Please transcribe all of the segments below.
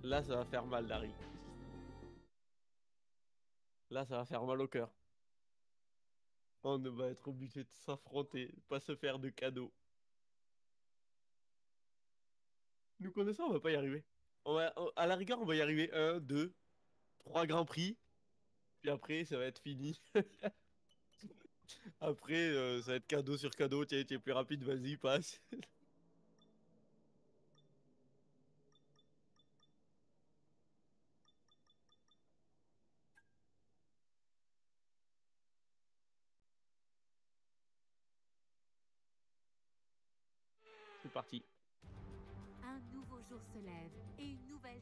Là, ça va faire mal, Dari. Là, ça va faire mal au cœur. On va être obligé de s'affronter, pas se faire de cadeaux. Nous connaissons, on va pas y arriver. À la rigueur, on va y arriver. Un, deux, trois grands prix. Puis après, ça va être fini. Après, ça va être cadeau sur cadeau. Tiens, tu es plus rapide, vas-y, passe. C'est parti. Un nouveau jour se lève et une nouvelle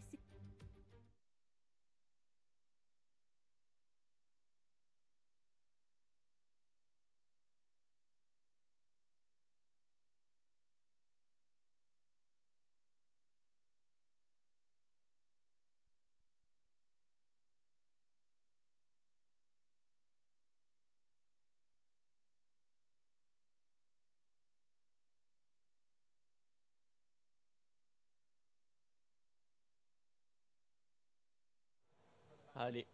Allez.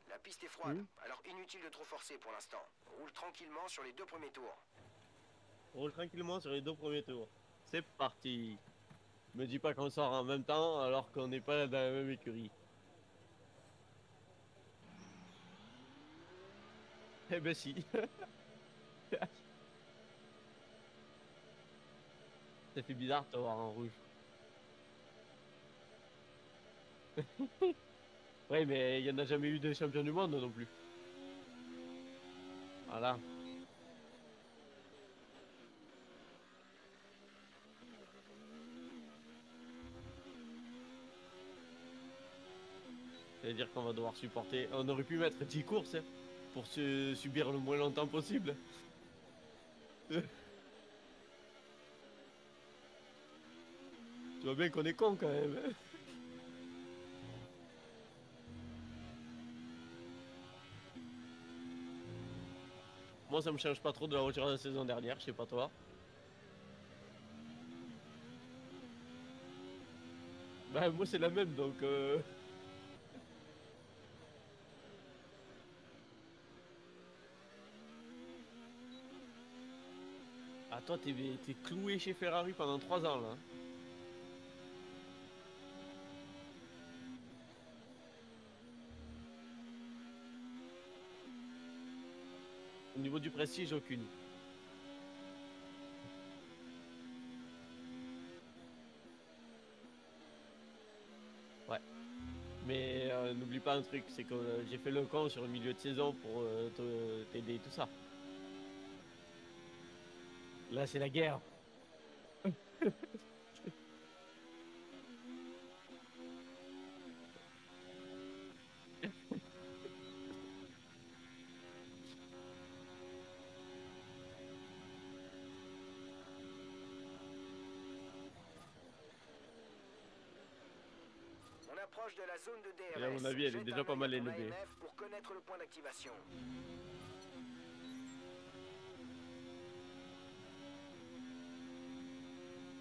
La piste est froide, Hmm. alors inutile de trop forcer pour l'instant. Roule tranquillement sur les 2 premiers tours. On roule tranquillement sur les deux premiers tours. C'est parti. Me dis pas qu'on sort en même temps alors qu'on n'est pas dans la même écurie. Eh ben si. Ça fait bizarre de te voir en rouge. Ouais, mais il y en a jamais eu de champion du monde non plus. Voilà. C'est-à-dire qu'on va devoir supporter. On aurait pu mettre 10 courses hein, pour se subir le moins longtemps possible. Tu vois bien qu'on est con quand même, hein. Moi, ça me change pas trop de la voiture de la saison dernière, je sais pas toi. Bah, moi, c'est la même donc. Ah, toi, t'es cloué chez Ferrari pendant 3 ans là, hein. Au niveau du prestige, aucune. Ouais. Mais n'oublie pas un truc, c'est que j'ai fait le camp sur le milieu de saison pour t'aider et tout ça. Là, c'est la guerre. On approche de la zone de Et à mon DRS. avis, elle est Jette déjà un pas œil à mal ton élevée. AMF pour connaître le point d'activation.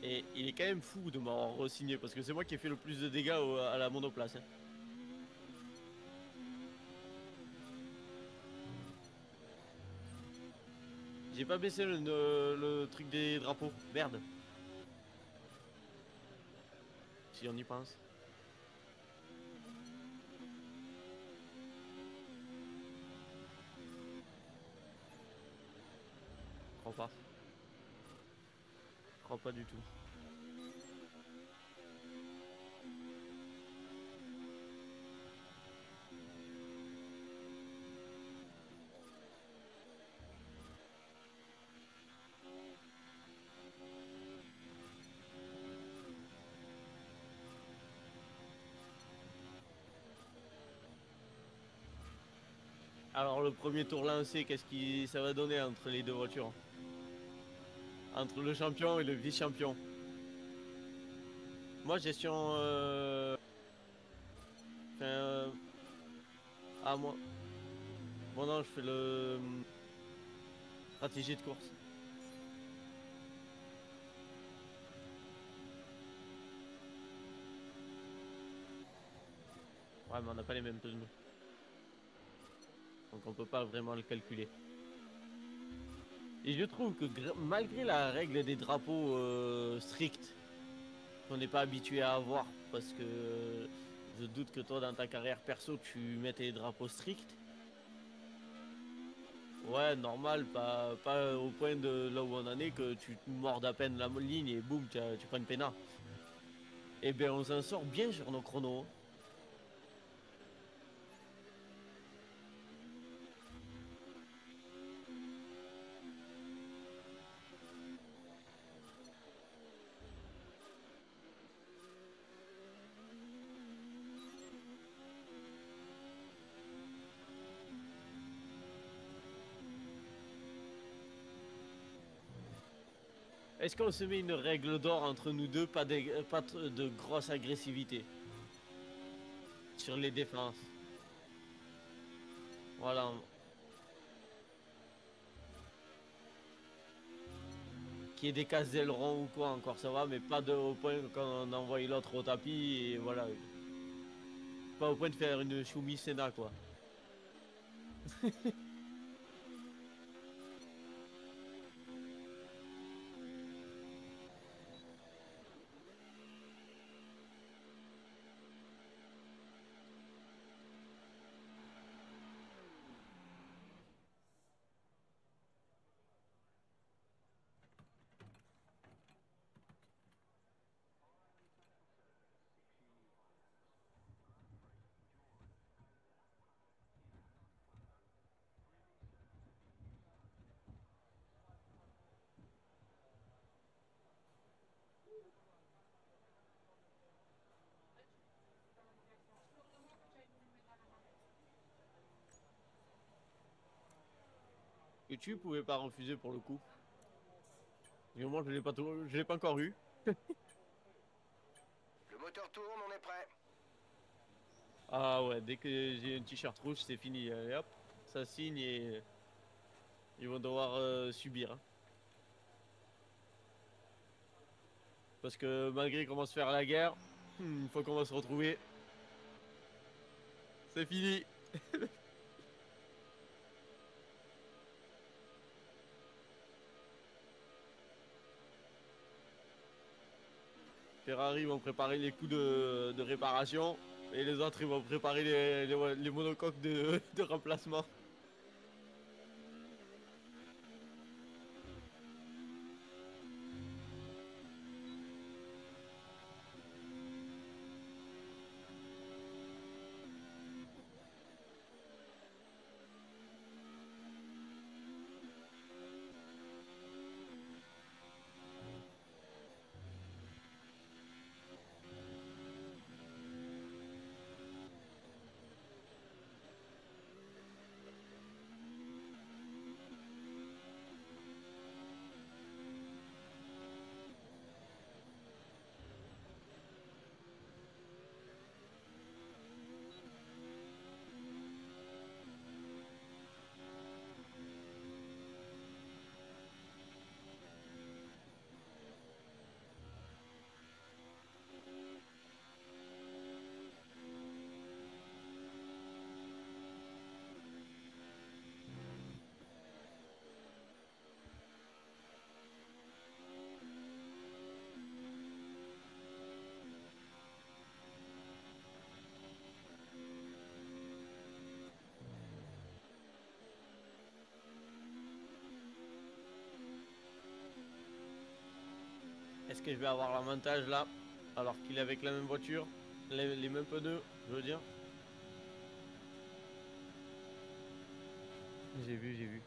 Et il est quand même fou de m'avoir re-signé parce que c'est moi qui ai fait le plus de dégâts à la monoplace, hein. J'ai pas baissé le truc des drapeaux. Merde. Si on y pense. Je crois pas. Je crois pas du tout. Alors le premier tour lancé, qu'est-ce qui ça va donner entre les deux voitures? Entre le champion et le vice-champion. Moi, gestion... Enfin... Ah, moi... Bon, non, je fais le... Stratégie de course. Ouais, mais on n'a pas les mêmes pneus. Donc on peut pas vraiment le calculer. Et je trouve que malgré la règle des drapeaux stricts, qu'on n'est pas habitué à avoir, parce que je doute que toi dans ta carrière perso tu mettes les drapeaux stricts. Ouais, normal, pas au point de là où on en est que tu te mordes à peine la ligne et boum, tu prends une pénard. Et bien on s'en sort bien sur nos chronos. Est-ce qu'on se met une règle d'or entre nous deux, pas de grosse agressivité sur les défenses? Voilà. Qu'il y ait des cases d'aileron ou quoi, encore ça va, mais pas au point qu'on envoie l'autre au tapis et voilà. Pas au point de faire une Shumi Sena quoi. Et tu pouvais pas refuser pour le coup. Et moi je l'ai pas encore eu. Le moteur tourne, on est prêt. Ah ouais, dès que j'ai un t-shirt rouge, c'est fini. Allez hop, ça signe et ils vont devoir subir. Hein. Parce que malgré qu'on va se faire la guerre, une fois qu'on va se retrouver, c'est fini. Ferrari vont préparer les coups de réparation et les autres ils vont préparer les monocoques de remplacement. Est-ce que je vais avoir l'avantage là alors qu'il est avec la même voiture, les mêmes pneus, je veux dire. J'ai vu, j'ai vu.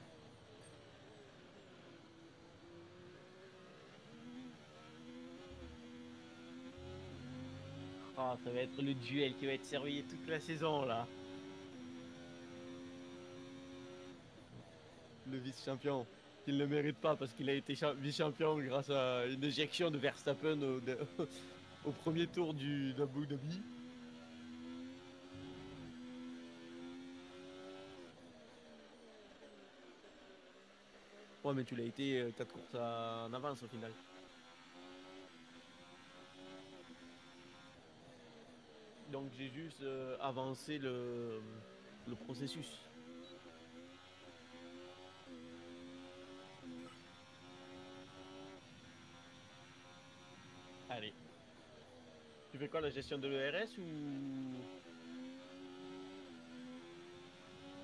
Ah, ça va être le duel qui va être servi toute la saison là. Le vice-champion. Il ne le mérite pas parce qu'il a été vice-champion grâce à une éjection de Verstappen au premier tour d'Abu Dhabi. Ouais, mais tu l'as été 4 courses en avance au final. Donc j'ai juste avancé le processus. Allez. Tu fais quoi, la gestion de l'ERS ou...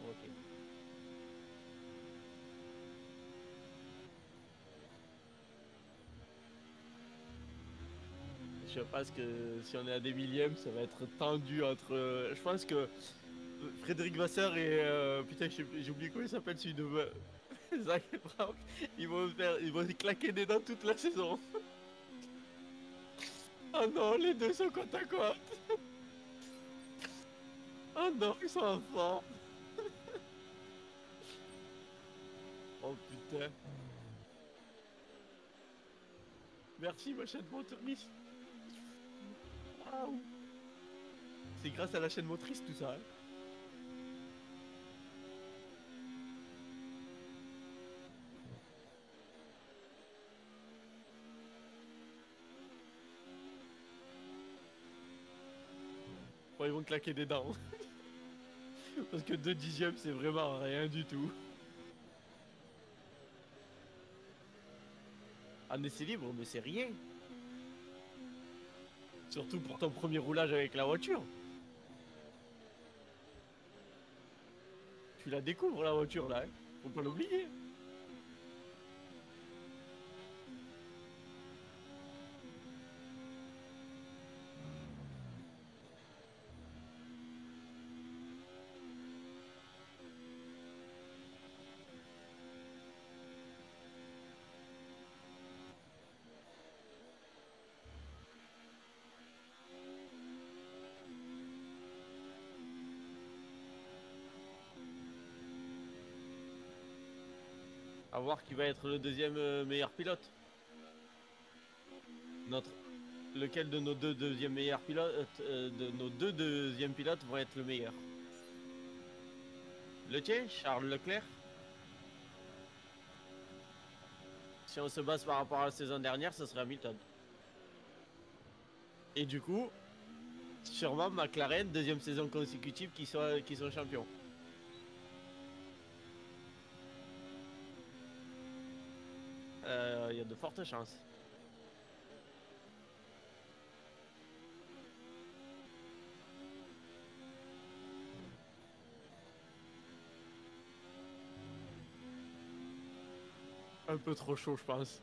Ok. Je pense que si on est à des millièmes, ça va être tendu entre... je pense que Frédéric Vasseur et... putain, j'ai oublié comment il s'appelle celui de... Zach Brown. Ils vont se claquer des dents toute la saison. Oh non, les deux sont côte à côte. Oh non, ils sont en forme. Oh putain. Merci ma chaîne motrice. Waouh. C'est grâce à la chaîne motrice tout ça. Hein. Bon, ils vont claquer des dents. Parce que 2 dixièmes c'est vraiment rien du tout. Un essai libre, mais c'est rien. Surtout pour ton premier roulage avec la voiture. Tu la découvres la voiture là, hein. Faut pas l'oublier. À voir qui va être le deuxième meilleur pilote. Notre... Lequel de nos deux deuxièmes meilleurs pilotes, de nos deux deuxièmes pilotes vont être le meilleur. Le tien, Charles Leclerc. Si on se base par rapport à la saison dernière, ce serait Hamilton. Et du coup, sûrement McLaren, deuxième saison consécutive qui sont champions. Il y a de fortes chances. Un peu trop chaud, je pense.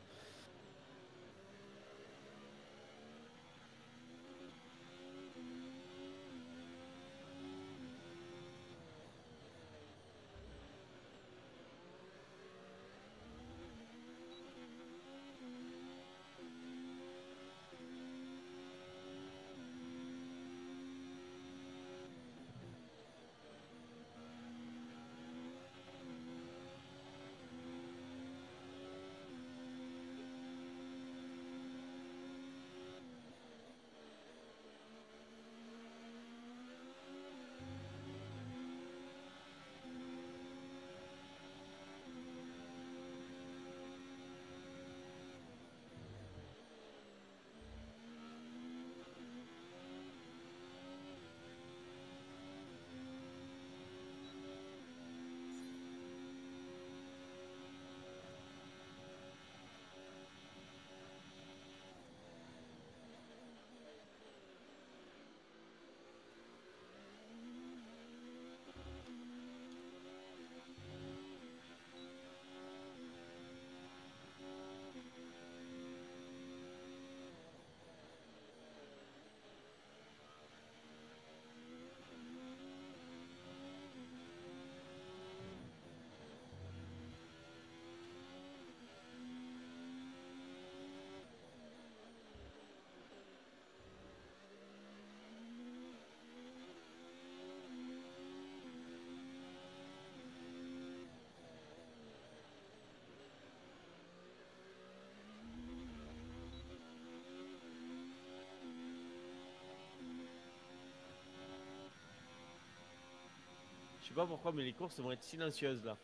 Je sais pas pourquoi, mais les courses vont être silencieuses là.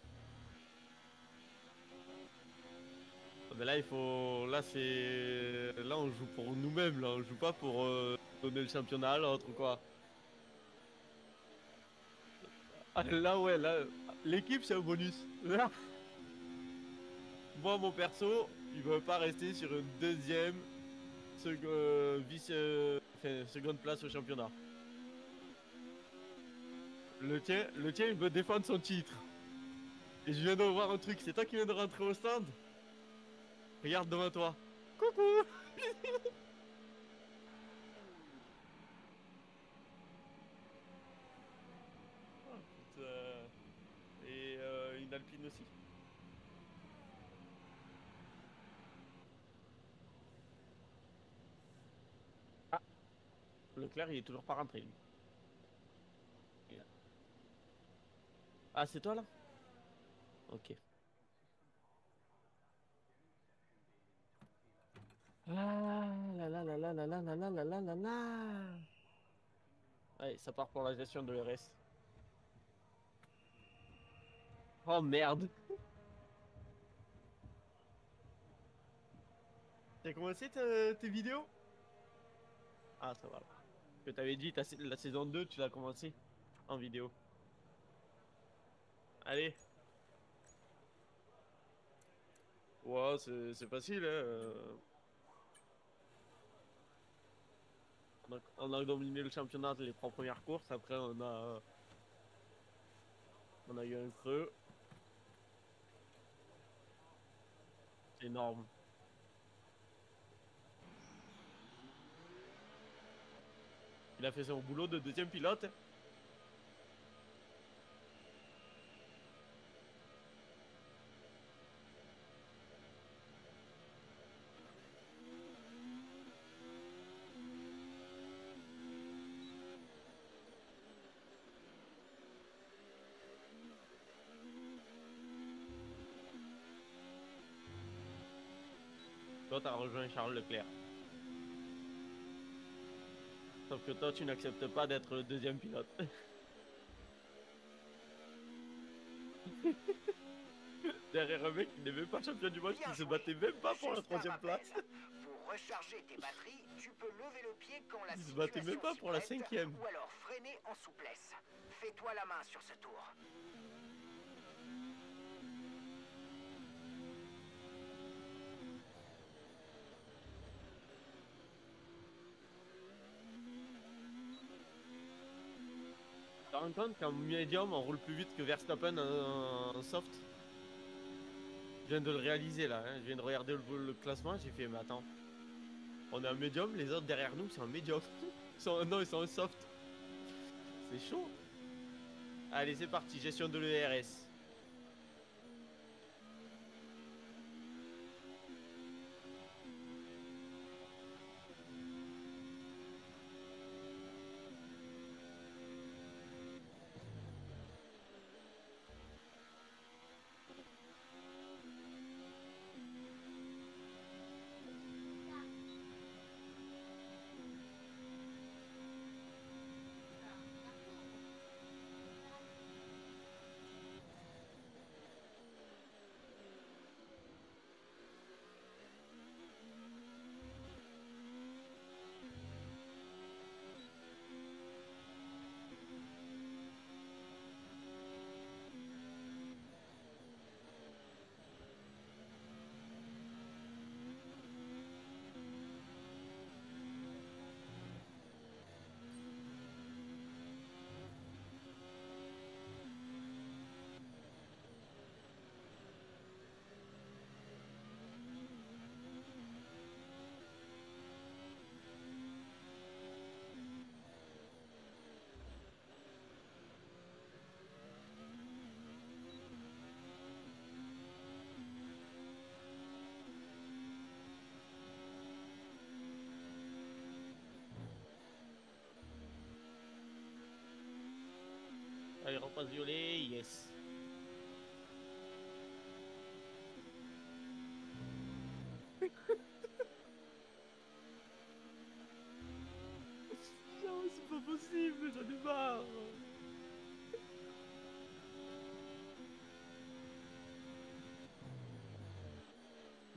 Mais là, il faut. Là, c'est. Là, on joue pour nous-mêmes. Là, on joue pas pour donner le championnat à l'autre, quoi. Ah, là, ouais, là. L'équipe, c'est un bonus. Là, moi, mon perso, il veut pas rester sur une deuxième vice. Enfin, seconde place au championnat. Le tien, il veut défendre son titre. Et je viens de voir un truc. C'est toi qui viens de rentrer au stand? Regarde devant toi. Coucou! Oh, putain. Et une alpine aussi. Ah, Leclerc, il est toujours pas rentré, lui. Ah, c'est toi là? Ok. Ah là là là là là là là là là là là là. Ouais, ça part pour la gestion de l'ERS. Oh merde. T'as commencé tes vidéos? Ah, ça va. Que t'avais dit, la saison 2 tu l'as commencé en vidéo. Allez. Ouais, c'est facile, hein. On a dominé le championnat les 3 premières courses. Après, on a eu un creux. C'est énorme. Il a fait son boulot de deuxième pilote. Toi, t'as rejoint Charles Leclerc. Sauf que toi, tu n'acceptes pas d'être le deuxième pilote. Derrière un mec qui n'est même pas champion du monde, Bien qui se joué. battait même pas pour la Juste un troisième rappel. place. Pour recharger tes batteries, tu peux lever le pied quand la Il se battait même situation pas s'y pour la prête, cinquième. ou alors freiner en souplesse. Fais-toi la main sur ce tour. Tu te rends compte qu'en médium, on roule plus vite que Verstappen en soft? Je viens de le réaliser là, hein. Je viens de regarder le classement, j'ai fait, mais attends, on est en médium, les autres derrière nous, c'est en médium. Non, ils sont en soft. C'est chaud. Allez, c'est parti, gestion de l'ERS. Allez, repasse violet, yes. Non, c'est pas possible, j'en ai marre.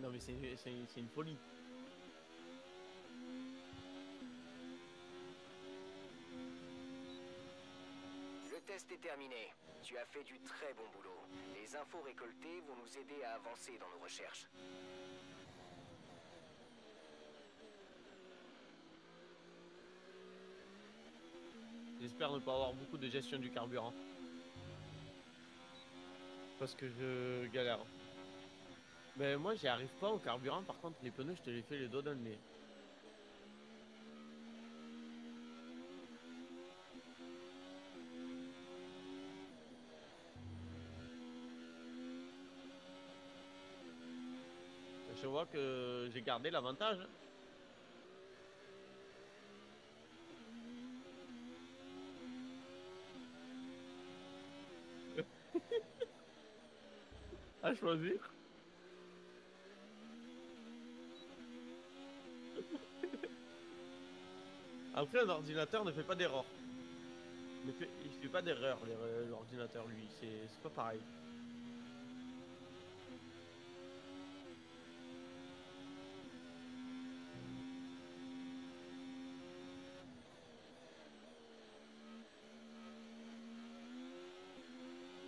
Non Non mais c'est une folie. Le test est terminé. Tu as fait du très bon boulot. Les infos récoltées vont nous aider à avancer dans nos recherches. J'espère ne pas avoir beaucoup de gestion du carburant. Parce que je galère. Mais moi j'y arrive pas au carburant, par contre les pneus je te les fais les dos dans le nez. Je vois que j'ai gardé l'avantage. À choisir. Après un ordinateur ne fait pas d'erreur. Il fait pas d'erreur l'ordinateur lui, c'est pas pareil.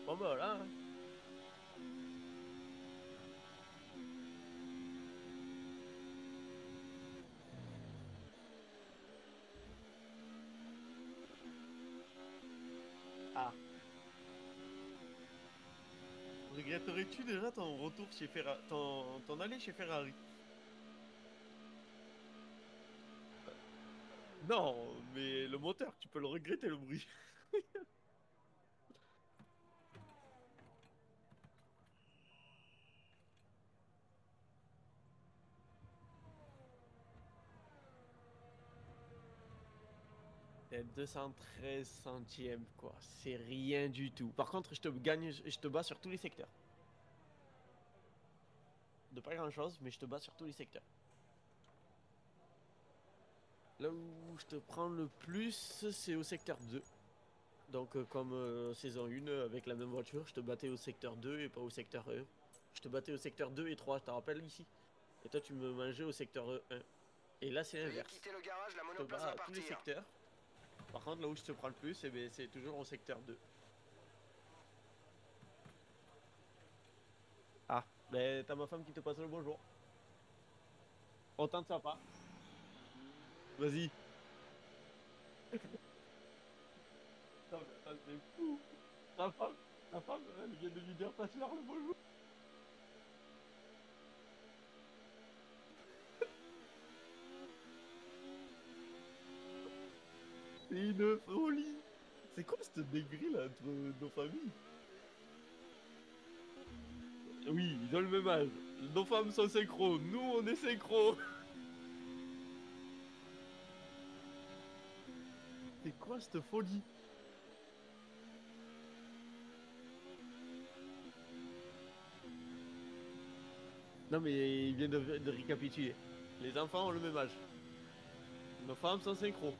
Bon bah voilà. Hein. Ah. Regretterais-tu déjà ton retour chez Ferrari, ton allée chez Ferrari? Non, mais le moteur, tu peux le regretter le bruit. C'est 213 centièmes quoi, c'est rien du tout. Par contre, je te bats sur tous les secteurs. De pas grand chose, mais je te bats sur tous les secteurs. Là où je te prends le plus, c'est au secteur 2. Donc comme saison 1 avec la même voiture, je te battais au secteur 2 et pas au secteur 1. Je te battais au secteur 2 et 3, je te rappelle ici. Et toi tu me mangeais au secteur 1. Et là c'est Veuillez l'inverse. quitter le garage, la Je te monoplace bats va à tous les partir. secteurs. Par contre là où je te prends le plus, eh ben, c'est toujours au secteur 2. Ah, ben t'as ma femme qui te passe le bonjour. Autant de sympa. Vas-y. Non, mais attends, c'est fou. Ta femme, ta femme, elle vient de lui dire passe-leur le bonjour. C'est une folie. C'est quoi cette dégrille là entre nos familles? Oui, ils ont le même âge. Nos femmes sont synchro, nous on est synchro. C'est quoi cette folie? Non mais il vient de récapituler. Les enfants ont le même âge. Nos femmes sont synchro.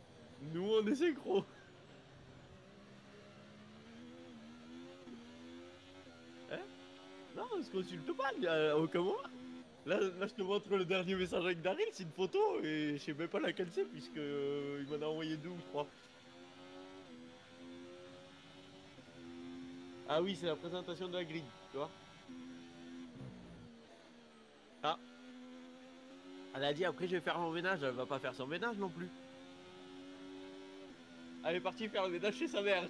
Nous on est synchro. Hein? Non, on se consulte pas, il y a aucun moment. Là, je te montre le dernier message avec Daryl, c'est une photo et je sais même pas laquelle c'est puisque il m'en a envoyé deux ou trois. Ah oui, c'est la présentation de la grille, tu vois. Ah, elle a dit après je vais faire mon ménage, elle va pas faire son ménage non plus. Elle est partie faire le ménage chez sa mère.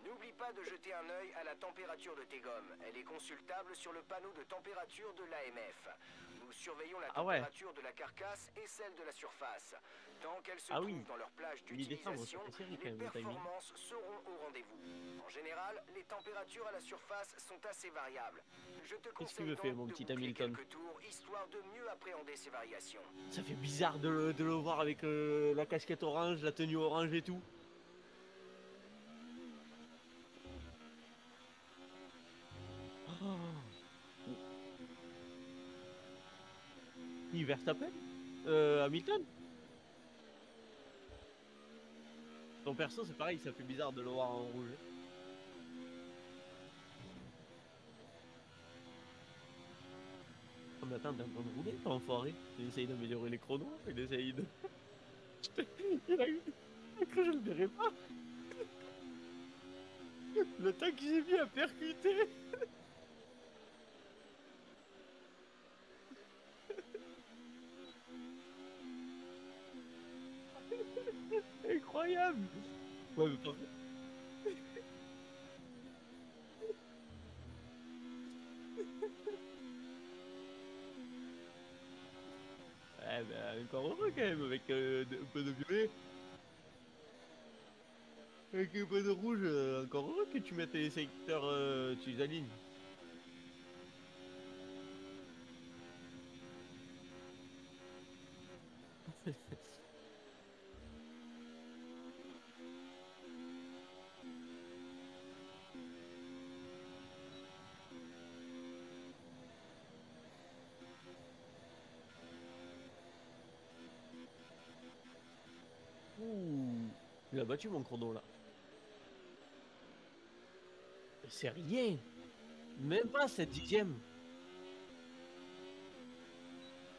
N'oublie pas de jeter un œil à la température de tes gommes. Elle est consultable sur le panneau de température de l'AMF. Nous surveillons la Ah ouais. température de la carcasse et celle de la surface. Tant qu'elles se Ah trouvent oui. dans leur plage Mi-décembre, d'utilisation, ça fait serré quand les même, le timing. performances seront au rendez-vous. En général, les températures à la surface sont assez variables. Je te Qu'est-ce qu'il conseille me fait, donc mon de petit boucler Hamilton? quelques tours, histoire de mieux appréhender ces variations. Ça fait bizarre de le voir avec la casquette orange, la tenue orange et tout. Oh. Qui, Verstappen? Hamilton? Ton perso, c'est pareil, ça fait bizarre de le voir en rouge. mais attends, t'es en train de rouler, t'es enfoiré. Il essaye d'améliorer les chronos, il essaye de. Il a cru que je le verrais pas. Le temps que j'ai mis à percuter. Incroyable. Ouais, mais par contre. Ouais, ben encore heureux quand même, avec un peu de violet. Avec un peu de rouge, encore heureux que tu mettes les secteurs, tu les alignes. Ouh, il a battu mon chrono là. C'est rien. Même pas 7 dixièmes.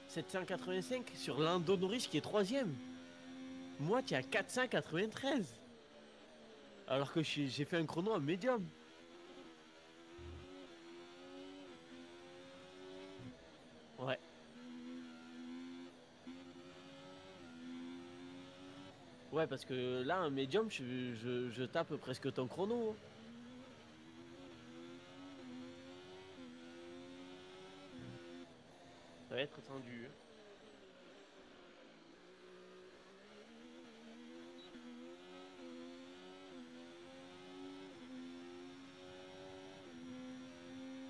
785 sur Lando Norris qui est troisième. Moi, tu es à 493. Alors que j'ai fait un chrono à médium. Ouais. Ouais, parce que là, un médium, je tape presque ton chrono. Ça va être tendu.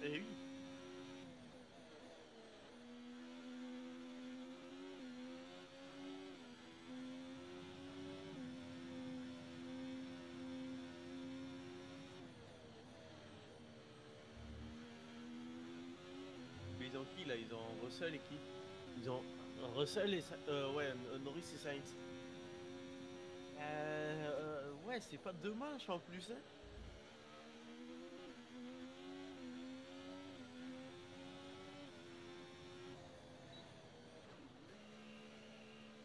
Eh oui. Mais ils ont qui là? Ils ont Russell et qui? Ils ont Russell et ouais, Norris et Sainz. Ouais, c'est pas deux manches en plus, hein.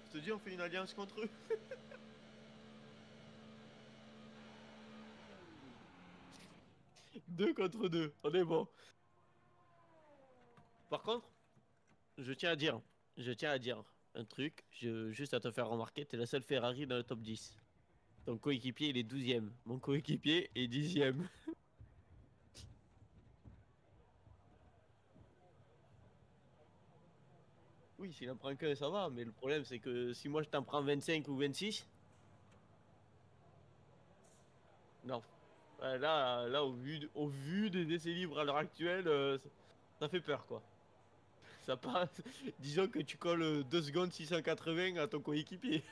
Je te dis, on fait une alliance contre eux. Deux contre deux, on est bon. Par contre, je tiens à dire, je tiens à dire un truc, juste à te faire remarquer, t'es la seule Ferrari dans le top 10. Ton coéquipier, il est 12e. Mon coéquipier est 10e. Oui, s'il en prend qu'un, ça va, mais le problème, c'est que si moi je t'en prends 25 ou 26, non. Ouais, là au vu des essais libres à l'heure actuelle, ça fait peur, quoi. Ça passe. Disons que tu colles 2 secondes 680 à ton coéquipier.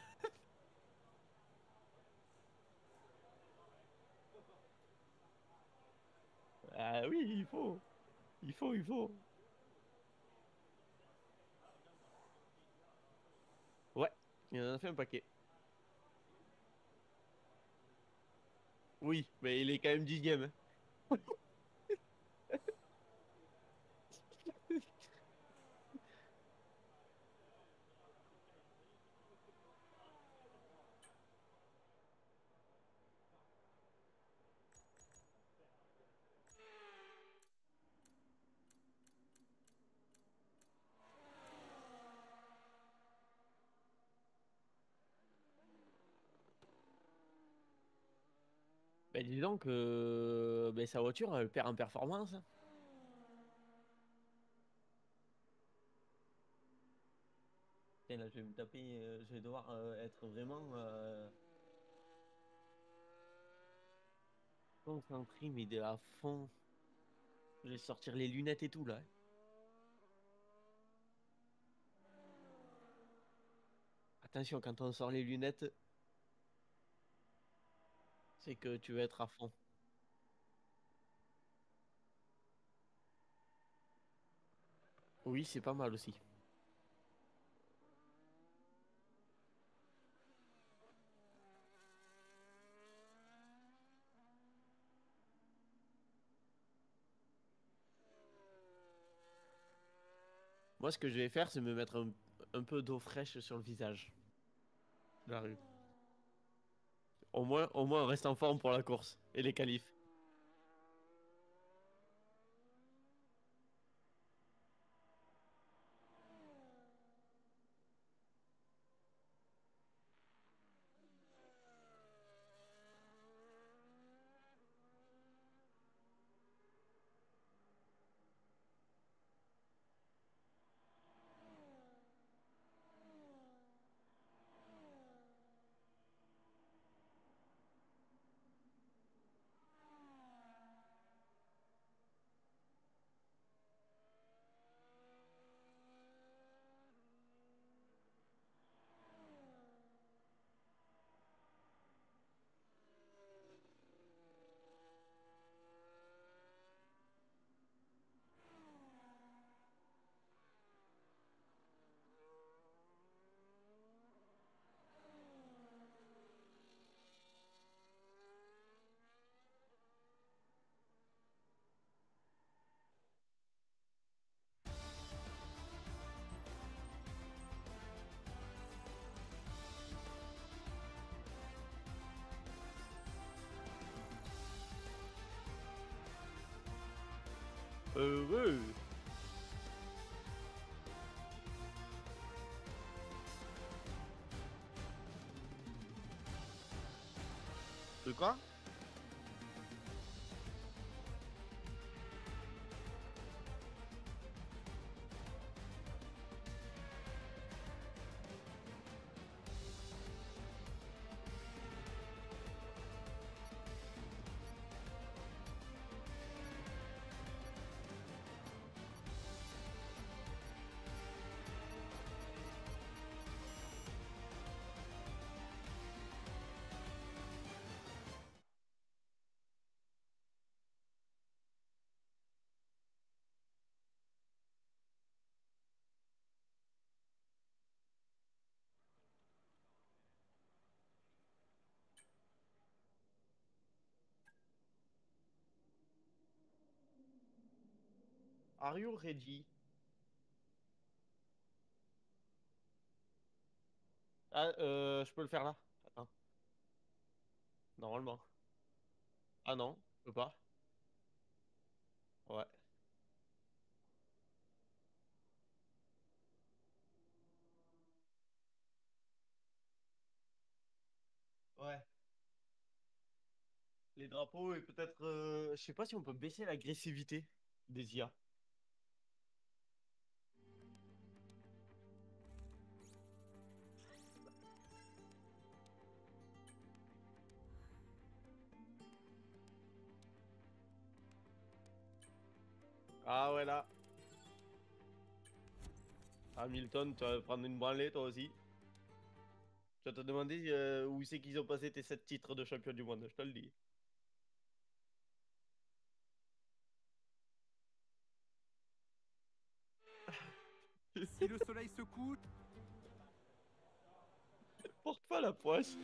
Ah oui, il faut. Il faut, il faut. Ouais, il en a fait un paquet. Oui, mais il est quand même 10e. Ben disons que ben, sa voiture, elle perd en performance, hein. Tiens, là, je vais me taper, je vais devoir être vraiment concentré, mais de à fond. Je vais sortir les lunettes et tout, là, hein. Attention, quand on sort les lunettes, c'est que tu veux être à fond. Oui, c'est pas mal aussi. Moi, ce que je vais faire, c'est me mettre un peu d'eau fraîche sur le visage. J'arrive. Au moins, on reste en forme pour la course et les qualifs. Ouais. De quoi? Are you ready? Ah, je peux le faire là? Attends, normalement. Ah non, je peux pas. Ouais. Ouais. Les drapeaux et peut-être. Je sais pas si on peut baisser l'agressivité des IA. Ah ouais, là. Hamilton, tu vas prendre une branlée toi aussi. Tu vas te demander où c'est qu'ils ont passé tes 7 titres de champion du monde, je te le dis. Si le soleil se couche, Porte pas la poisse.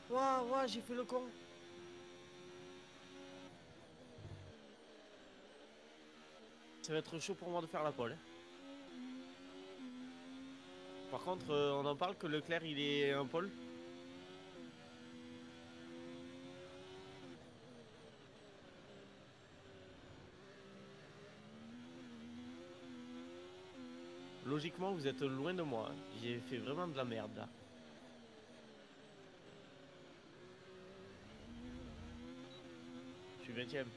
Waouh, waouh, j'ai fait le con. Ça va être chaud pour moi de faire la pole, hein. Par contre, on en parle que Leclerc il est un pole. Logiquement, vous êtes loin de moi, hein. J'ai fait vraiment de la merde là. Je suis 20ème.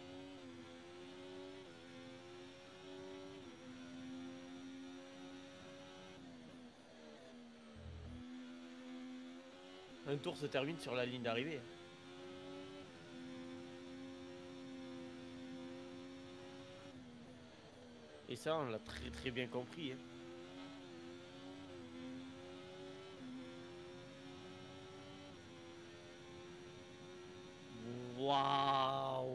Un tour se termine sur la ligne d'arrivée. Et ça, on l'a très très bien compris, hein. Waouh!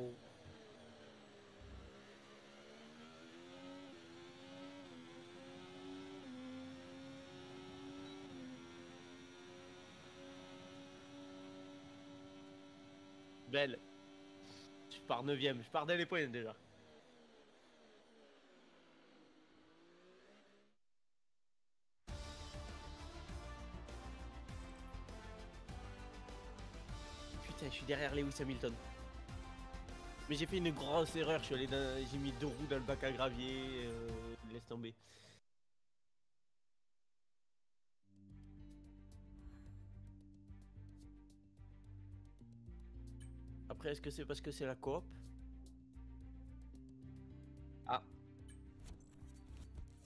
Belle. Je pars 9ème, je pars dès les points déjà. Putain, je suis derrière Lewis Hamilton. Mais j'ai fait une grosse erreur, je suis allé dans... j'ai mis 2 roues dans le bac à gravier, laisse tomber. Après, est-ce que c'est parce que c'est la coop? Ah.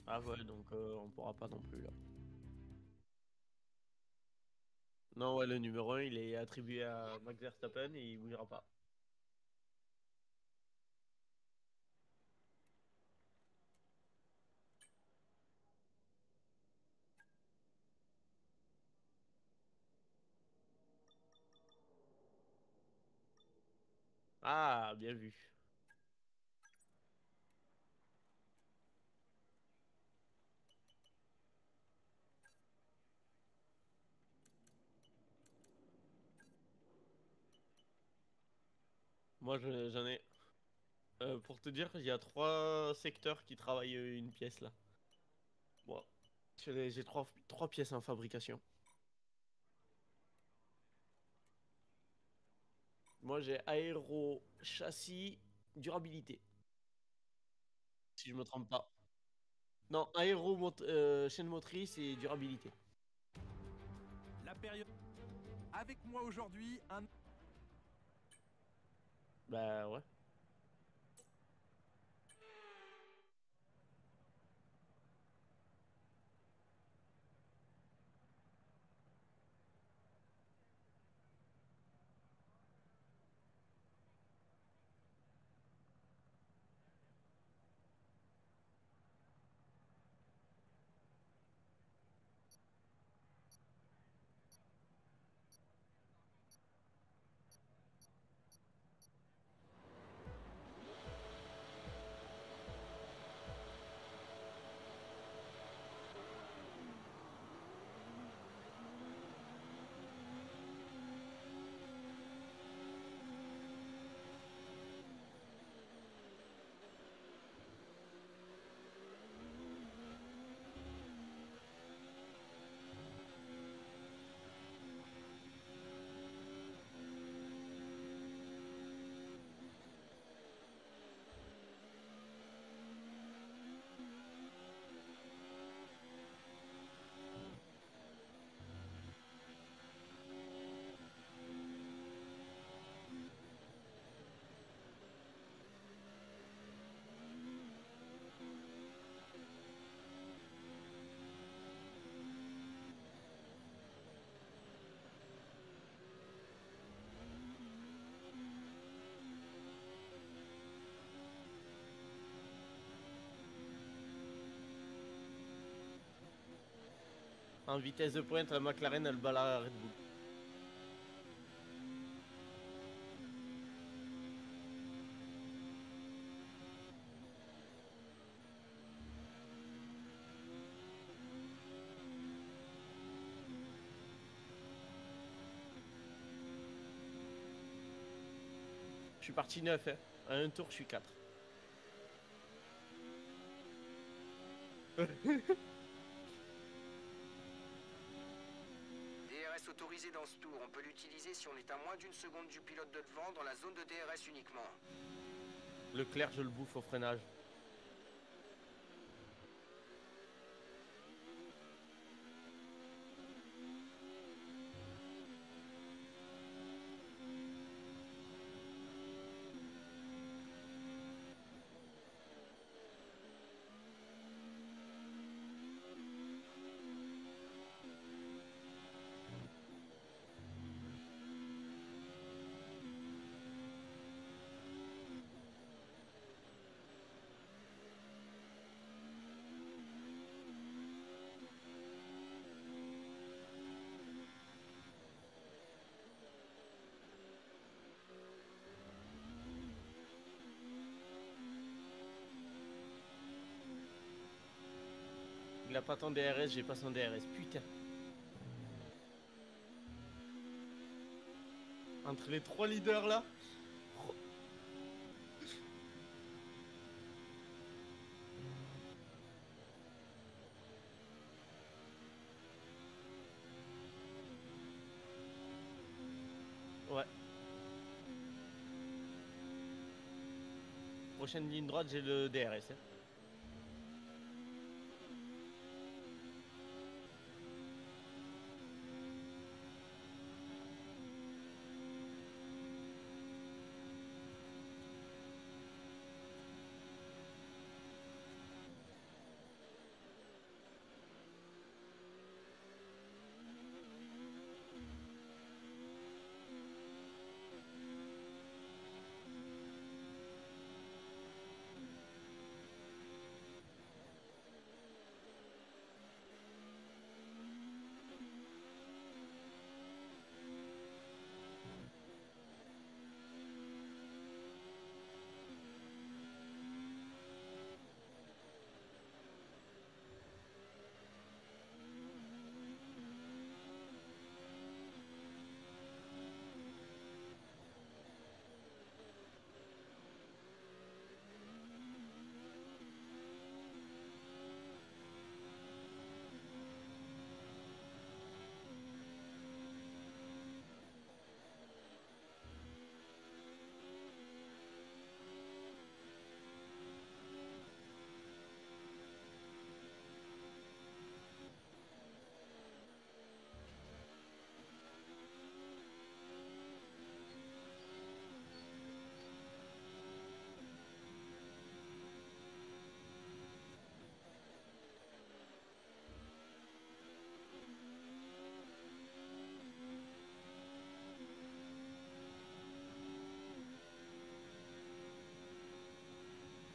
Ah ouais, donc on pourra pas non plus là. Non, ouais, le numéro 1, il est attribué à Max Verstappen et il bougera pas. Ah, bien vu. Moi, j'en ai. Pour te dire, il y a 3 secteurs qui travaillent une pièce là. Bon, j'ai 3 pièces en fabrication. Moi, j'ai aéro, châssis, durabilité. Si je me trompe pas. Non, aéro, chaîne motrice et durabilité. La période. Avec moi aujourd'hui, un. Bah ouais. En vitesse de pointe, la McLaren, elle bat la Red Bull. Je suis parti 9, hein. À un tour, je suis 4. DRS autorisé dans ce tour. On peut l'utiliser si on est à moins d'une seconde du pilote de devant dans la zone de DRS uniquement. Leclerc, je le bouffe au freinage. Il a pas ton DRS, j'ai pas son DRS. Putain. Entre les 3 leaders là. Ouais. Prochaine ligne droite, j'ai le DRS. Hein.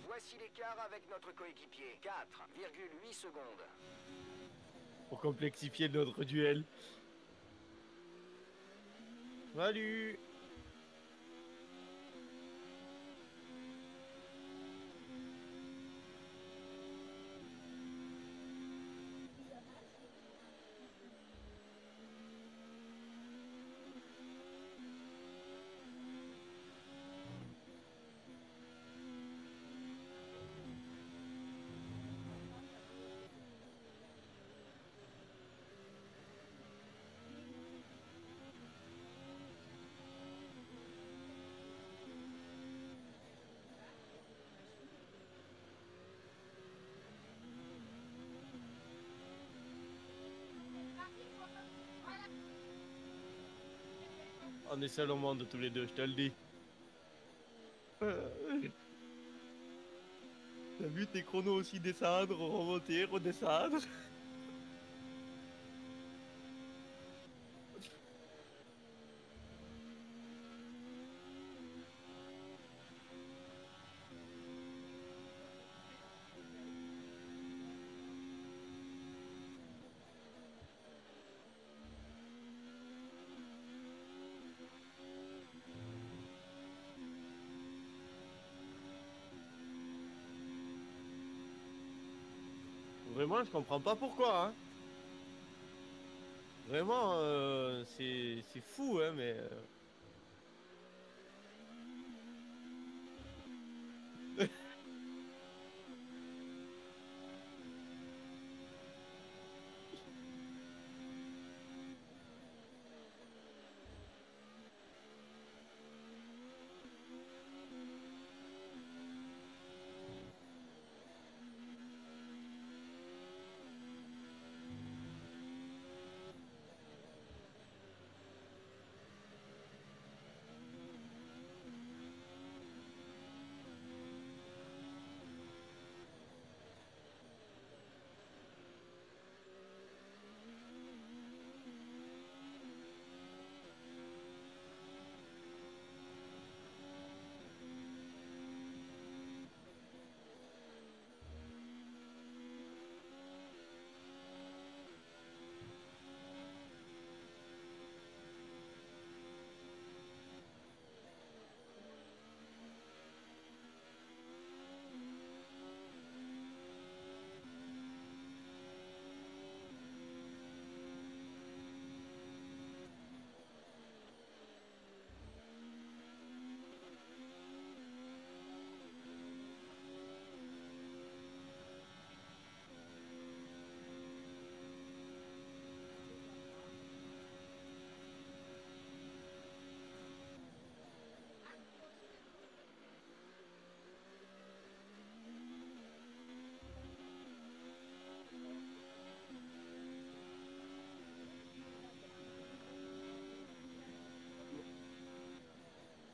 Voici l'écart avec notre coéquipier. 4,8 secondes. Pour complexifier notre duel. Salut. On est seul au monde tous les deux, je te le dis. T'as vu tes chronos aussi descendre, remonter, redescendre. Vraiment, je comprends pas pourquoi. Hein. Vraiment, c'est fou, hein, mais.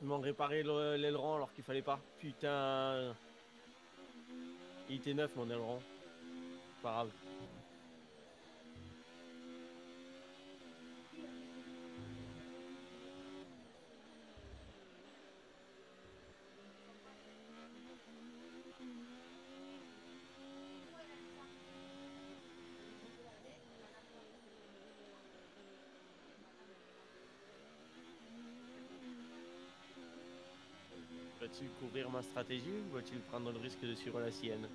m'ont réparé l'aileron alors qu'il fallait pas. Putain. Il était neuf mon aileron. Pas grave. Vas-tu couvrir ma stratégie ou vas-tu prendre le risque de suivre la sienne?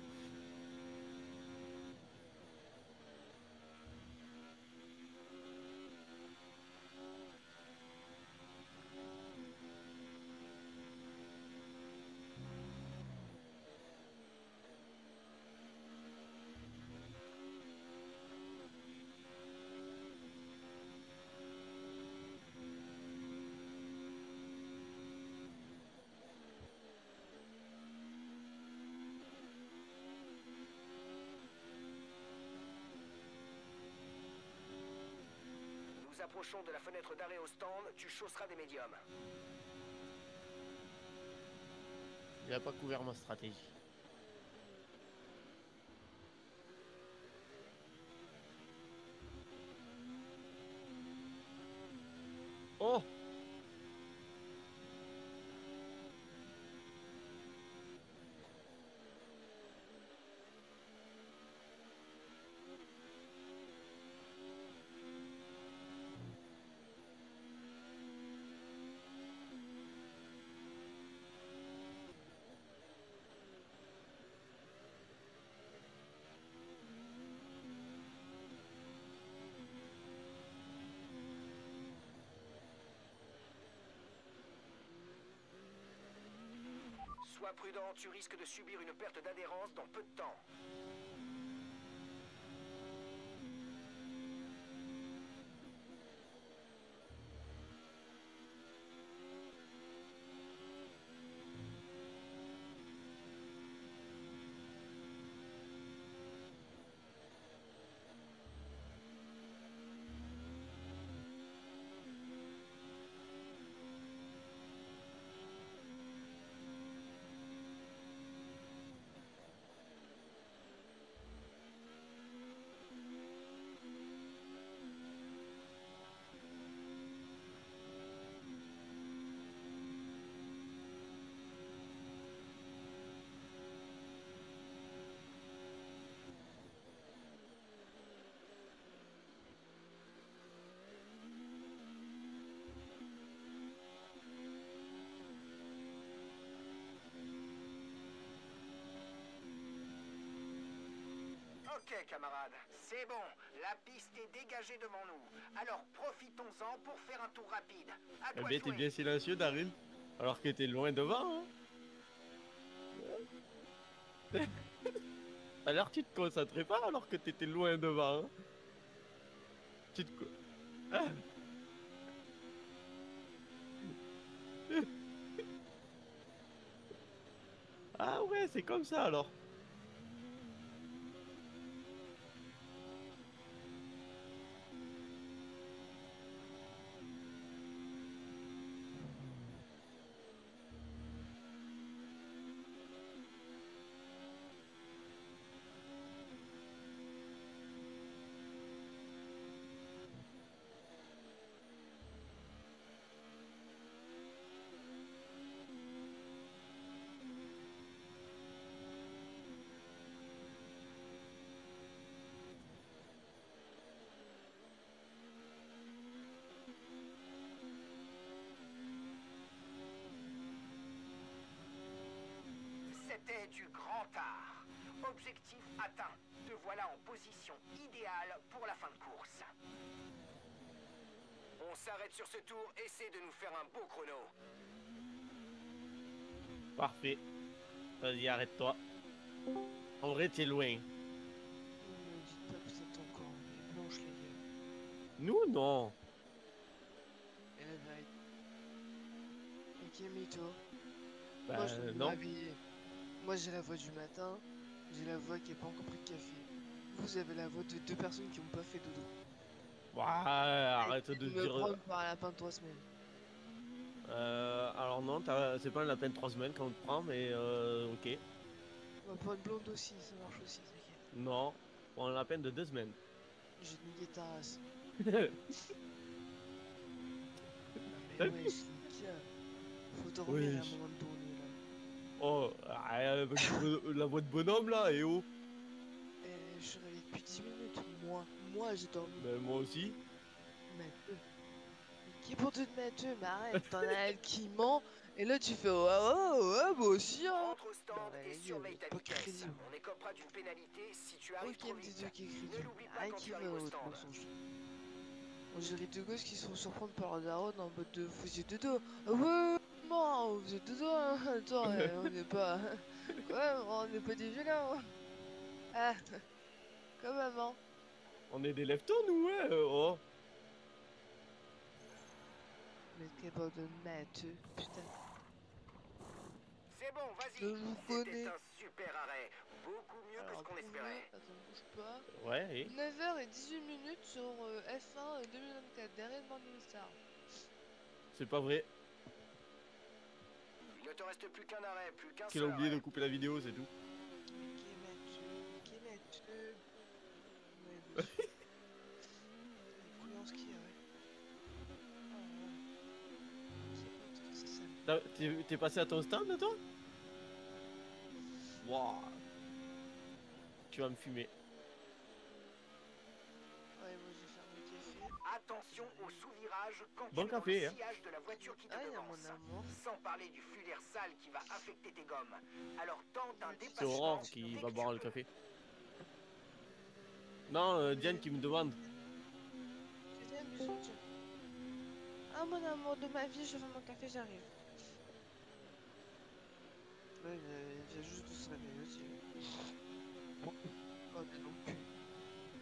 Nous approchons de la fenêtre d'arrêt au stand, tu chausseras des médiums. Il a pas couvert ma stratégie. Oh! Sois prudent, tu risques de subir une perte d'adhérence dans peu de temps. Ok, camarades, c'est bon. La piste est dégagée devant nous. Alors profitons-en pour faire un tour rapide. À Eh toi bien, de t'es jouer. bien silencieux, Daryl. Alors que t'es loin devant, hein. Alors tu te concentrais pas alors que t'étais loin devant, hein. Tu te... Ah. Ah ouais, c'est comme ça alors. C'était du grand art. Objectif atteint. Te voilà en position idéale pour la fin de course. On s'arrête sur ce tour, essaie de nous faire un beau chrono. Parfait. Vas-y, arrête-toi. En vrai, t'es loin. Ne me dites pas que vous êtes encore en blanche, les gars. Nous, non. Et la vérité. Ok, Mito. Bah, Moi, je dois me non. réveiller. Moi, j'ai la voix du matin. J'ai la voix qui n'a pas encore pris de café. Vous avez la voix de deux personnes qui n'ont pas fait dodo. Ouais, arrête de Me dire... prendre par la fin de 3 semaines. Alors non, c'est pas la peine 3 semaines qu'on te prend, mais ok. Bah, pour une blonde aussi, ça marche aussi, t'inquiète. Non, on a la peine de 2 semaines. J'ai niqué ta race. Mais ouais, je nique. Faut dormir à un Wesh. moment donné là. Oh, avec la voix de bonhomme là, et oh. Je suis réveillé depuis 10 minutes. Moi j'ai dormi. Ben, moi aussi. Mais qui pour te mettre mais arrête, t'en as elle qui ment. Et là tu fais oh, oh, oh, ouais, moi aussi hein. Rentre au stand Non, mais et la gueule, surveille ta pas vitesse. crédible. On écopera d'une pénalité si tu arrives Ok, trop me vite. dis qui est Ne crédible. l'oublie pas Rien quand qui tu va arrives au au stand. mensonge. On dirait deux gosses qui se font surprendre par leur daronne en mode de vous êtes dodo. Ah ouais, non, vous êtes dodo. Hein. Attends, on n'est pas. Quoi, on n'est pas des violents. Hein. Ah, comme maman. On est des leftos, nous, ouais. Oh. Mais quel bord de matheux, putain. C'est bon, vas-y. Je vous C'était connais. un super arrêt. Beaucoup mieux que ce Alors, qu'on prouve-le. espérait. Attends, bouge pas. Ouais, et 9h18 sur F1 2024, dernier de Morning Star. c'est pas vrai. Il ne te reste plus qu'un arrêt, plus qu'un Qu'il a seul oublié de arrêt. couper la vidéo, c'est tout. Qui est matheux. Ouais, monsieur. Les couillons, ce qu'il y a, ouais. Oh, c'est ça. T'es passé à ton stand, toi? Wouah. Tu vas me fumer. Ouais, moi j'ai fermé le café. Attention au sous-virage quand Bon tu es dans café, le hein. sillage de la voiture qui te Ah, il y a devance. mon amour. Sans parler du flux d'air sale qui va affecter tes gommes. Alors tente un C'est C'est dépassement Aurore dès qui que va tu boire le peux. café. Non, Diane qui me demande. Tu viens, bisous, tiens. Ah, mon amour de ma vie, je fais mon café, j'arrive. Là, il vient juste de se réveiller aussi. Oh, mais non plus.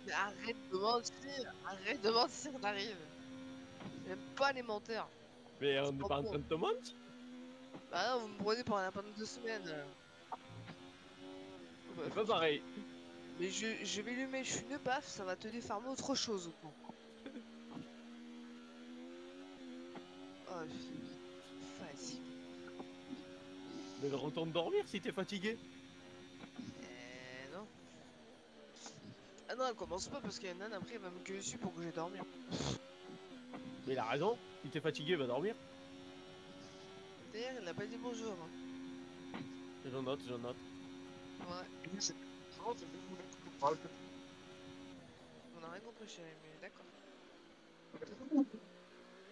Mais arrête de mentir, t'arrives. J'aime pas les menteurs. Mais on C'est n'est pas pas en bon. train de te mentir. Bah non, vous me prenez pour un lapin de 2 semaines. Bah, C'est pas pareil. mais je vais lui mettre une baffe, ça va te défarmer autre chose. Quoi. Oh, je suis fatigué. Mais retourne dormir si t'es fatigué. Non. Ah non, elle commence pas parce qu'il y a une nana après, elle va me gueuler dessus pour que j'aille dormir. Mais il a raison. Si t'es fatigué, va dormir. D'ailleurs, elle n'a pas dit bonjour. Hein. Je note, je note. Ouais. On a rien compris, chérie, mais d'accord.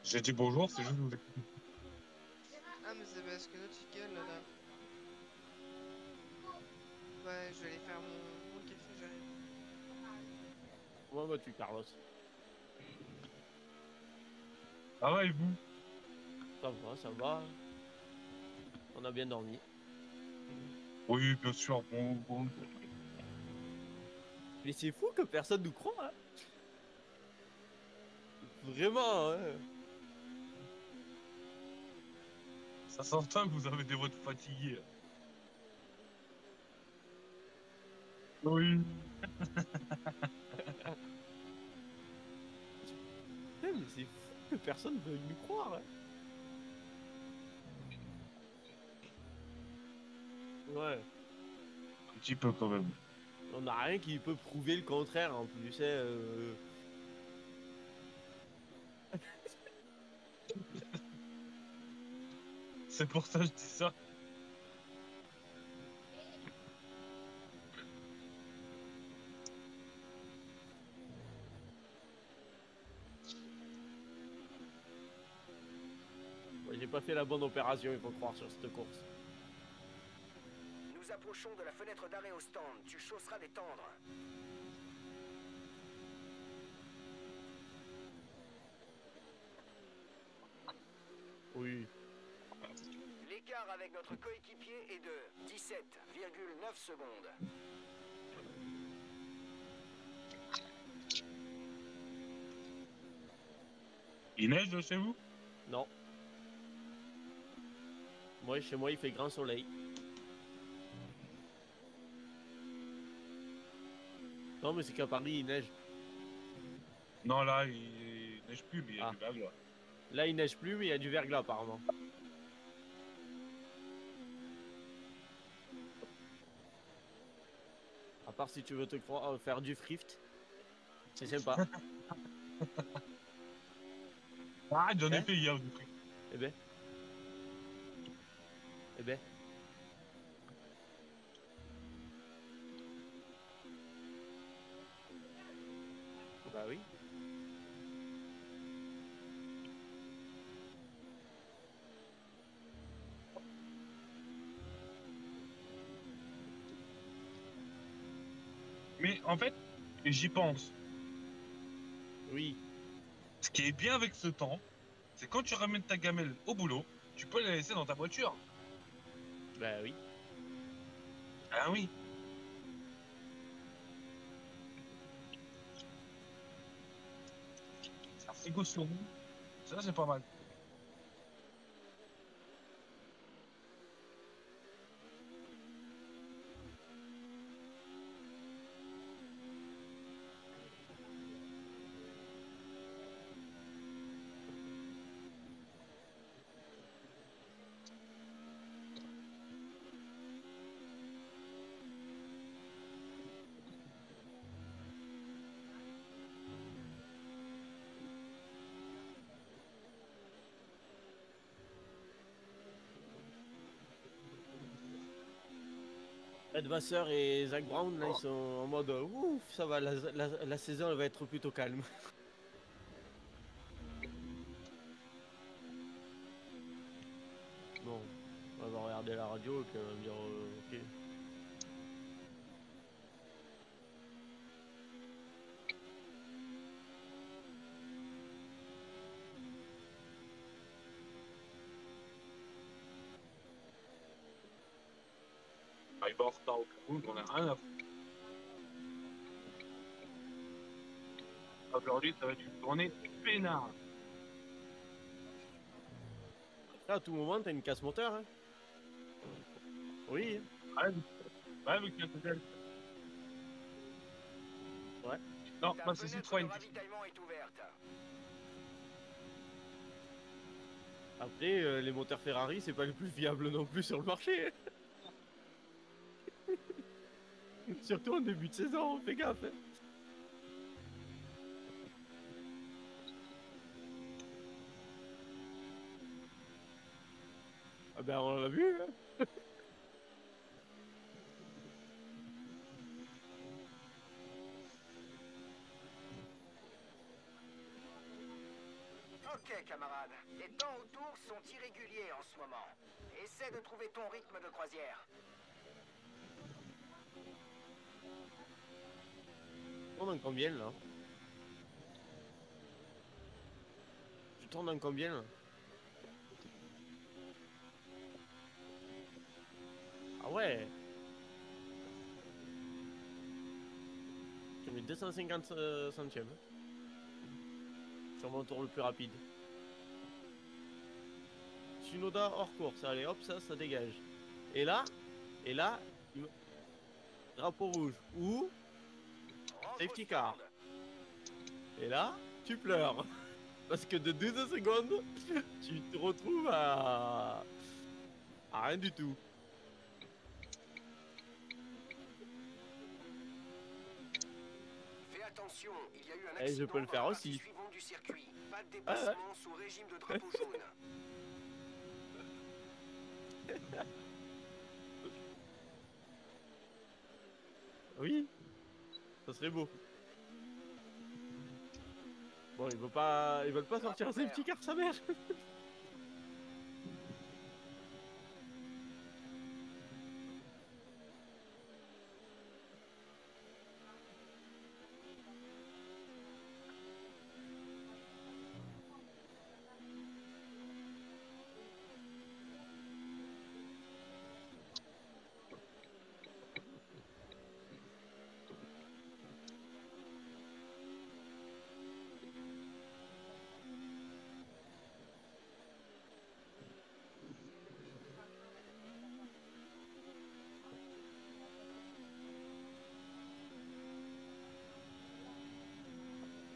J'ai dit bonjour, c'est juste vous. Ah, mais c'est parce que l'autre il gueule là. Ouais, je vais aller faire mon café, j'arrive. Comment vas-tu, Carlos? Ah ouais, et vous? Ça va, ça va. On a bien dormi. Oui, bien sûr, bon. Mais c'est fou que personne nous croit. Hein. Vraiment, hein. Ça s'entend que vous avez des voix fatiguées. Oui. Mais c'est fou que personne ne veuille nous croire. Hein. Ouais. Un petit peu quand même. On n'a rien qui peut prouver le contraire en plus. Hein, C'est pour ça que je dis ça. Ouais, j'ai pas fait la bonne opération, il faut croire, sur cette course. Nous approchons de la fenêtre d'arrêt au stand. Tu chausseras des tendres. Oui. L'écart avec notre coéquipier est de 17,9 secondes. Il neige chez vous? Non. Moi, chez moi, il fait grand soleil. Non, mais c'est qu'à Paris, il neige. Non, là, il neige plus, mais il y a Ah. du verglas. Là, il neige plus, mais il y a du verglas apparemment. À part si tu veux faire du thrift. C'est sympa. Ah, j'en ai Hein? fait hier du truc. Eh ben. Eh ben. Bah oui. Mais en fait, j'y pense. Oui. Ce qui est bien avec ce temps, c'est quand tu ramènes ta gamelle au boulot, tu peux la laisser dans ta voiture. Bah oui. Ah oui. Ça frigo sur nous. Ça, c'est pas mal. Ed Vasseur et Zach Brown, là, ils sont en mode ouf, ça va, la saison elle va être plutôt calme. Bon, on va regarder la radio et puis on va me dire ok. Ah, il va en retard au Cameroun, on a rien à foutre. Aujourd'hui, ça va être une journée peinard. Là, à tout moment, t'as une casse moteur, hein. Oui. Ouais, avec la peut-être. Ouais. Non, Ta moi c'est fenêtre Citroën. de ravitaillement est ouverte. Après, les moteurs Ferrari, c'est pas les plus fiables non plus sur le marché, hein. Surtout en début de saison, fais gaffe, hein. Ah ben, on l'a vu, hein. Ok, camarade. Les temps autour sont irréguliers en ce moment. Essaie de trouver ton rythme de croisière. Tu tournes en combien, là? Tu tournes en combien, là? Ah ouais. J'ai mis 250 centièmes. Sur mon tour le plus rapide. Tsunoda hors course, allez hop, ça dégage. Et là, drapeau rouge. Ou Rentre safety au car. stand. Et là, tu pleures. Parce que de 12 secondes, tu te retrouves à rien du tout. Fais attention, il y a eu un Et accident je peux le dans faire la partie aussi. suivante du circuit. Pas de Ah dépassement sous régime de drapeau jaune. Oui, ça serait beau. Bon, ils veulent pas sortir un safety car, sa mère.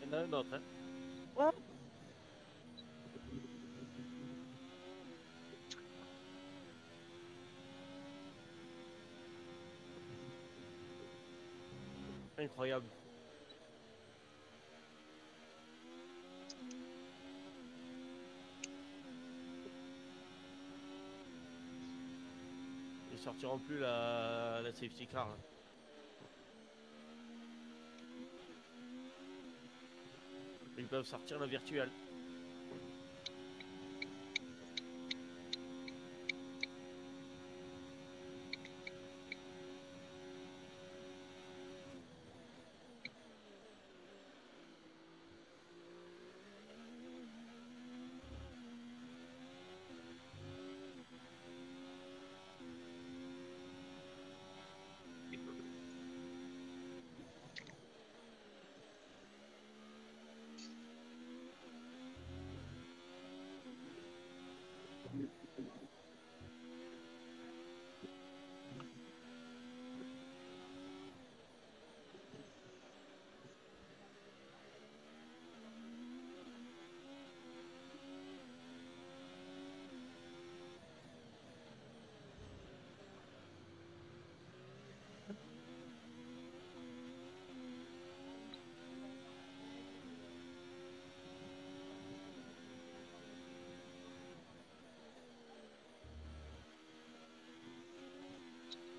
Il y en a un autre, hein. Oh, Incroyable. Ils sortiront plus la safety car. Là. Ils peuvent sortir la virtuelle.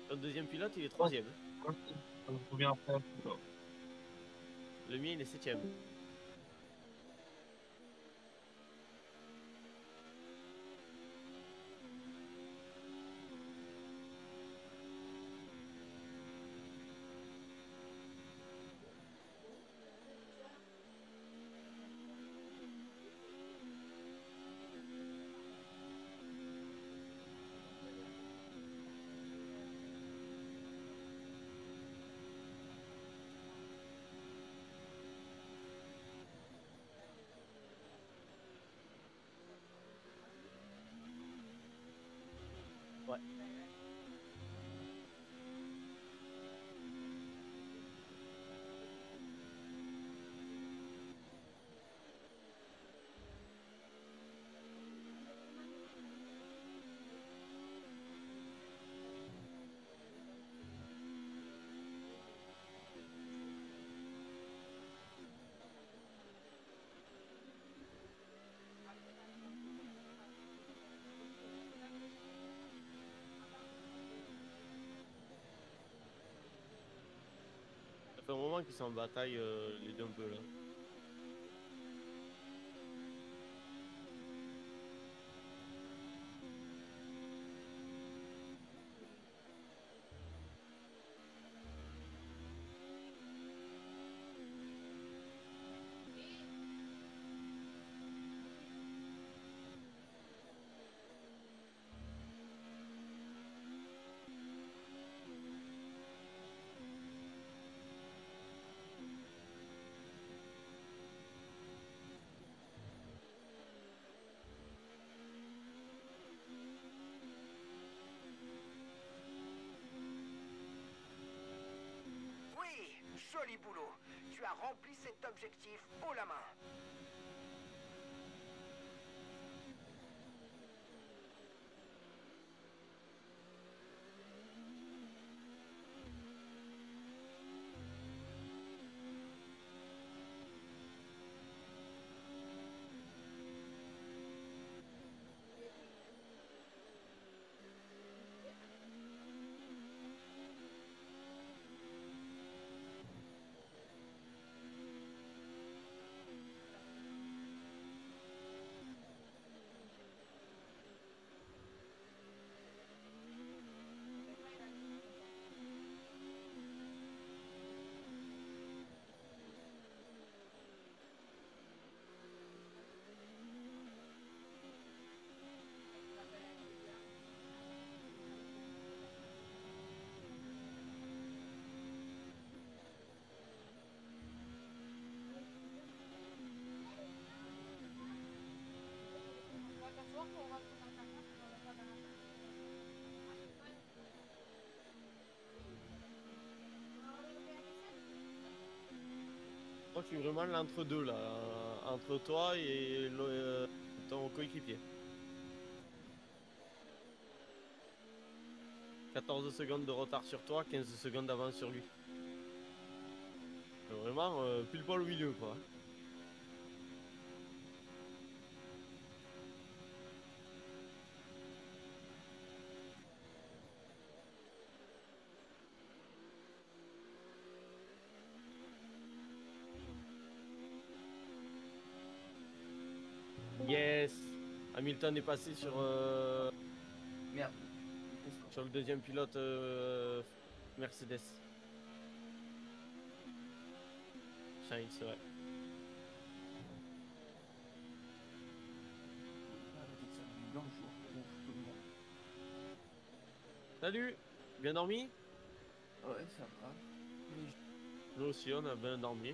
Le deuxième pilote, il est troisième. Ça me revient après. Le mien, il est septième. Ouais. Ça fait un moment qu'ils sont en bataille, les deux un peu là. Oui, joli boulot. Tu as rempli cet objectif haut la main. Moi, je suis vraiment l'entre-deux là, entre toi et ton coéquipier. 14 secondes de retard sur toi, 15 secondes d'avance sur lui. Vraiment, pile poil au milieu, quoi. Yes! Hamilton est passé Merde. sur le deuxième pilote Mercedes. Sainz, ouais. Salut! Bien dormi? Ouais, ça va. Nous aussi, on a bien dormi.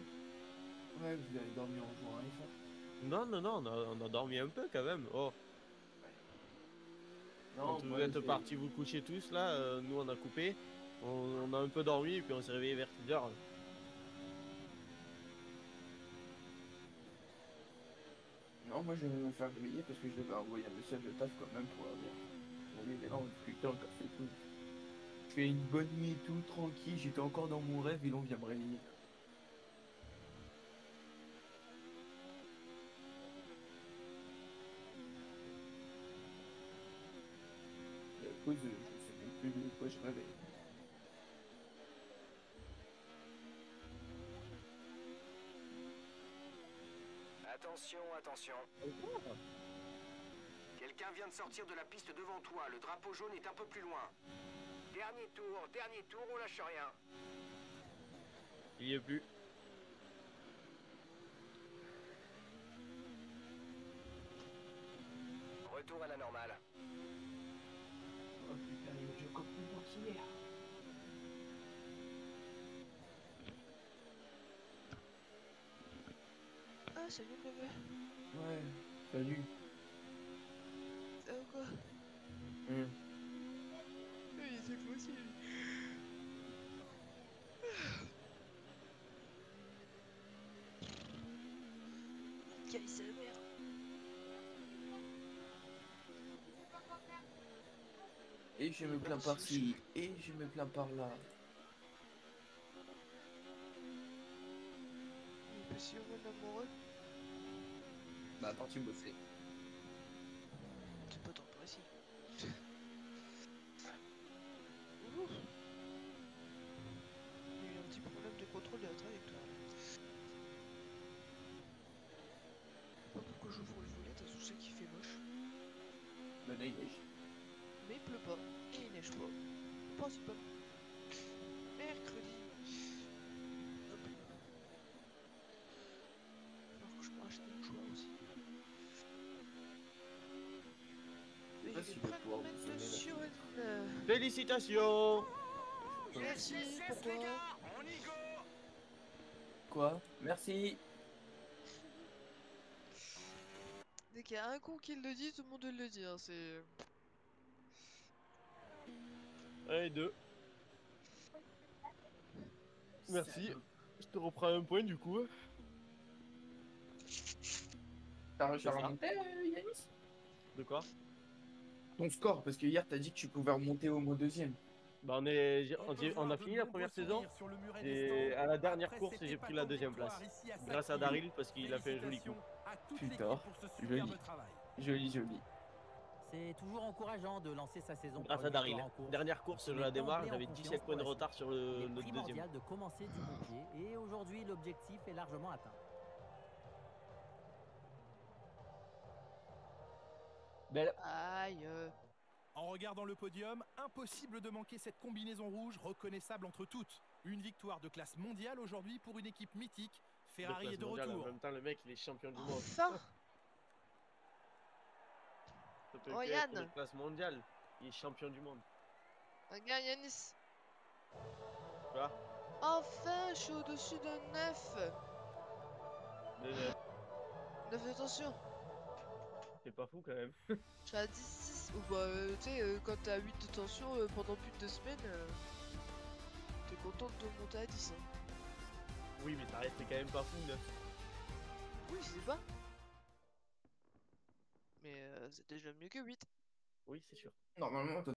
Ouais, vous avez dormi en jouant à iPhone. Non, non, non, on a dormi un peu quand même. Oh, quand vous êtes partis vous coucher tous là, nous on a coupé. On a un peu dormi et puis on s'est réveillé vers 6h. Non, moi je vais me faire réveiller parce que je devais envoyer un message de taf quand même pour leur dire. Oui, mais non, putain, t'as fait tout. Je fais une bonne nuit et tout, tranquille, j'étais encore dans mon rêve et l'on vient me réveiller. Et à cause, je sais même plus de quoi je rêvais. Attention, attention. Quelqu'un vient de sortir de la piste devant toi. Le drapeau jaune est un peu plus loin. Dernier tour, on lâche rien. Il y est plus. Retour à la normale. Oh putain, il y a encore plus mortier. Ah, salut le bébé. Ouais, salut. Ça va quoi? Hum. Oui, c'est que moi aussi, lui. Caille sa mère. Et je me plains par-ci, et je me plains par-là. Il est pas si heureux l'amoureux. Bah, parti bosser. C'est pas trop précis. Ouh. Il y a eu un petit problème de contrôle de la trajectoire. Pas pourquoi j'ouvre le volet, t'as sous qu'il fait moche. Bah, là, il neige. Mais il pleut pas, et il neige pas. Principalement. Mercredi. Hop là. Alors que je peux acheter une joie aussi. Et Merci je vais beaucoup, prendre vous mettre aimez la sur fenêtre. une... Félicitations! Merci, Yes, pourquoi? les gars, on y go. Quoi? Merci. Dès qu'il y a un con qui le dit, tout le monde le dit, hein, c'est... Allez, 2. Merci. Salaud. Je te reprends un point du coup. T'as réussi à C'est ça. remonter, Yanis? De quoi? Ton score, parce que hier t'as dit que tu pouvais remonter au moins deuxième. Bah on a fini la première saison. Et à la dernière course, j'ai pris la deuxième place. Grâce à Daryl parce qu'il a fait un joli coup. Putain, joli. Joli, joli. C'est toujours encourageant de lancer sa saison Grâce par à une Daryl. victoire en course. Dernière course, je Mais la démarre, d'emblée en j'avais confiance 17 points de pour la retard sur Il notre est deuxième. primordial de commencer du bon pied et aujourd'hui l'objectif est largement atteint. Belle. Aïe. En regardant le podium, impossible de manquer cette combinaison rouge reconnaissable entre toutes. Une victoire de classe mondiale aujourd'hui pour une équipe mythique. Ferrari est de retour. En même temps, le mec, il est champion du monde. Enfin. Ça peut Oh, que Yann. être une classe mondiale. Il est champion du monde. Regarde Yanis. Tu vois? Enfin, je suis au-dessus de 9. Mais, 9 de tension. c'est pas fou quand même. Je suis à 10-6. Ou bah, tu sais, quand t'as 8 de tension pendant plus de 2 semaines, t'es contente de monter à 10. Hein. Oui, mais ça reste quand même pas fou, 9. Oui, je sais pas. Mais c'est déjà mieux que 8. Oui, c'est sûr. Normalement,